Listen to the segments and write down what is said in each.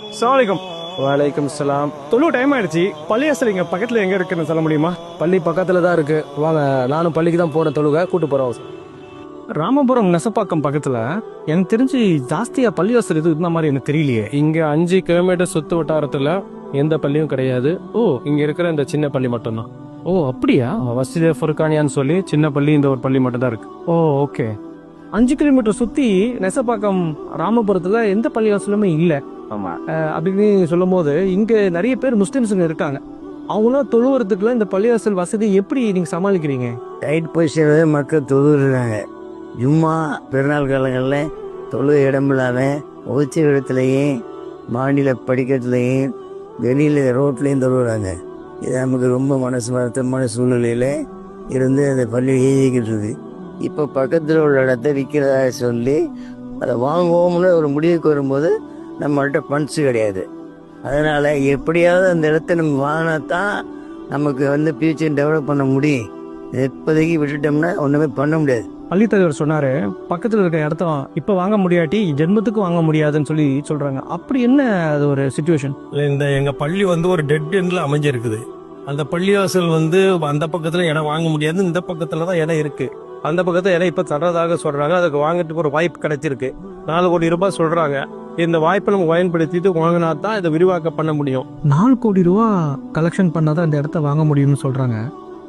அஸ்ஸலாமு வலைக்கம் சலாம். தொழு டைம் ஆயிடுச்சு. பள்ளியாசல் இங்க பக்கத்துல எங்க இருக்குன்னு சொல்ல முடியுமா? பள்ளி பக்கத்துல தான் இருக்கு. வாங்க, நானும் பள்ளிக்கு தான் போறேன். தொழுக கூட்டு போறோம். ராமபுரம் நெசப்பாக்கம் பக்கத்துல எனக்கு தெரிஞ்சு ஜாஸ்தியா பள்ளிவாசல் இது இந்த மாதிரி எனக்கு தெரியலையே. இங்க 5 கிலோமீட்டர் சுத்து வட்டாரத்துல எந்த பள்ளியும் கிடையாது. ஓ, இங்க இருக்கிற இந்த சின்ன பள்ளி மட்டும்தான். ஓ அப்படியா? வசீத ஃபுர்கானியான்னு சொல்லி சின்ன பள்ளி, இந்த ஒரு பள்ளி மட்டும் தான் இருக்கு. ஓ ஓகே. 5 கிலோமீட்டர் சுத்தி நெசப்பாக்கம் ராமபுரத்துல எந்த பள்ளிவாசலுமே இல்ல. ஆமா, அப்படின்னு சொல்லும் போது இங்க நிறைய பேர் முஸ்லிம்ஸுங்க இருக்காங்க. அவங்களாம் தொழுவுறதுக்குள்ள இந்த பள்ளிவாசல் வசதி எப்படி நீங்க சமாளிக்கிறீங்க? டைட் பொசிஷன் மக்கள் தொழுகிறாங்க. ஜும்மா பெருநாள் காலங்களில் தொழு இடம் இல்லாமல் ஒழிச்ச இடத்துலையும் மாநில படிக்கட்டுலையும் வெளியில் ரோட்லேயும் தொழுகிறாங்க. இது நமக்கு ரொம்ப மனசு வருத்தமான சூழ்நிலையில் இருந்து அந்த பள்ளி இயங்கிக்கிட்டு இருக்கு. இப்போ பக்கத்தில் உள்ள இடத்த விற்கிறதா சொல்லி அதை வாங்குவோம்னு ஒரு முடிவுக்கு வரும்போது நம்மள்கிட்ட ஃபண்ட்ஸு கிடையாது. அதனால் எப்படியாவது அந்த இடத்த நம்ம வாங்கினாதான் நமக்கு ஃபியூச்சர் டெவலப் பண்ண முடியும். இப்போதைக்கு விட்டுட்டோம்னா ஒன்றுமே பண்ண முடியாது. பள்ளித்தலைவர் சொன்னாரு, பக்கத்துல இருக்க இடத்த இப்ப வாங்க முடியாட்டி ஜென்மத்துக்கு வாங்க முடியாதுன்னு சொல்லி சொல்றாங்க. அப்படி என்ன அது ஒரு சிச்சுவேஷன்? இந்த எங்க பள்ளி ஒரு டெட் எண்ட்ல அமைஞ்சிருக்குது. அந்த பள்ளிவாசல் அந்த பக்கத்துல இடம் வாங்க முடியாது. இந்த பக்கத்துலதான் இடம் இருக்கு. அந்த பக்கத்துல இடம் இப்ப தர்றதாக சொல்றாங்க. அதுக்கு வாங்கிறதுக்கு ஒரு வாய்ப்பு கிடைச்சிருக்கு. 4 கோடி ரூபாய் சொல்றாங்க. இந்த வாய்ப்பை நம்ம பயன்படுத்திட்டு வாங்கினா தான் இதை விரிவாக்கம் பண்ண முடியும். 4 கோடி ரூபா கலெக்ஷன் பண்ணாதான் இந்த இடத்த வாங்க முடியும்னு சொல்றாங்க.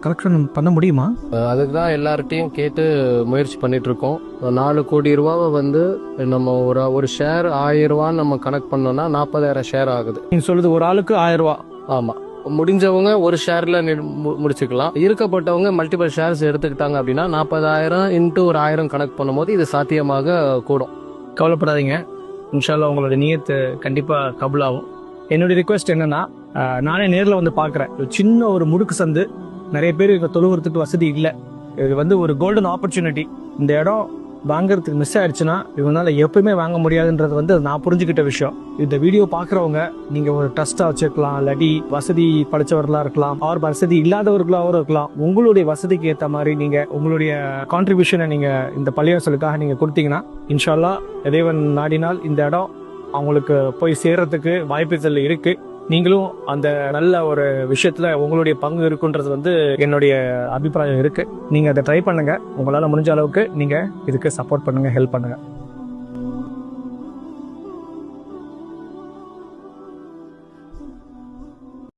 கலெக்ஷன் பண்ண முடியுமா? அதுக்கு தான் எல்லார்ட்டையும் கேட்டு முயற்சி பண்ணிட்டு இருக்கோம். 4 கோடி ரூபாவை நம்ம ஒரு ஷேர் 1000 ரூபான்னு நம்ம கனெக்ட் பண்ணோம்னா 40,000 ஷேர் ஆகுது. நீங்க சொல்றது ஒரு ஆளுக்கு 1000 ரூபா? ஆமா, முடிஞ்சவங்க ஒரு ஷேர்ல முடிச்சுக்கலாம். இருக்கப்பட்டவங்க மல்டிபிள் ஷேர்ஸ் எடுத்துக்கிட்டாங்க அப்படின்னா 40,000 இன்ட்டு ஒரு 1000 கனெக்ட் பண்ணும்போது இது சாத்தியமாக கூடும். கவலைப்படாதீங்க, இன்ஷால்லா உங்களோட நியத்து கண்டிப்பா கபுலாகும். என்னுடைய ரிக்வெஸ்ட் என்னன்னா, நானே நேரில் வந்து பார்க்குறேன். சின்ன ஒரு முடுக்கு சந்து, நிறைய பேர் இங்கே தொழுவுறதுக்கு வசதி இல்லை. இது ஒரு கோல்டன் ஆப்பர்ச்சுனிட்டி. இந்த இடம் வாங்குறதுக்கு மிஸ் ஆயிடுச்சுன்னா இவங்களால எப்பவுமே வாங்க முடியாதுன்றது நான் புரிஞ்சுக்கிட்ட விஷயம். இந்த வீடியோ பார்க்குறவங்க நீங்கள் ஒரு ட்ரஸ்ட்டாக வச்சுருக்கலாம், இல்லாட்டி வசதி படைச்சவர்களாக இருக்கலாம், அவர் வசதி இல்லாதவர்களாகவும் இருக்கலாம். உங்களுடைய வசதிக்கு ஏற்ற மாதிரி நீங்கள் உங்களுடைய கான்ட்ரிபியூஷனை நீங்கள் இந்த பள்ளிவாசலுக்காக நீங்கள் கொடுத்தீங்கன்னா இன்ஷால்லா இறைவன் நாடினால் இந்த இடம் அவங்களுக்கு போய் சேர்றதுக்கு வாய்ப்புகள் இருக்கு. நீங்களும் அந்த நல்ல ஒரு விஷயத்துல உங்களுடைய பங்கு இருக்குன்றது என்னுடைய அபிப்பிராயம் இருக்கு. நீங்க அதை ட்ரை பண்ணுங்க. உங்களால முடிஞ்ச அளவுக்கு நீங்க இதுக்கு சப்போர்ட் பண்ணுங்க, ஹெல்ப் பண்ணுங்க.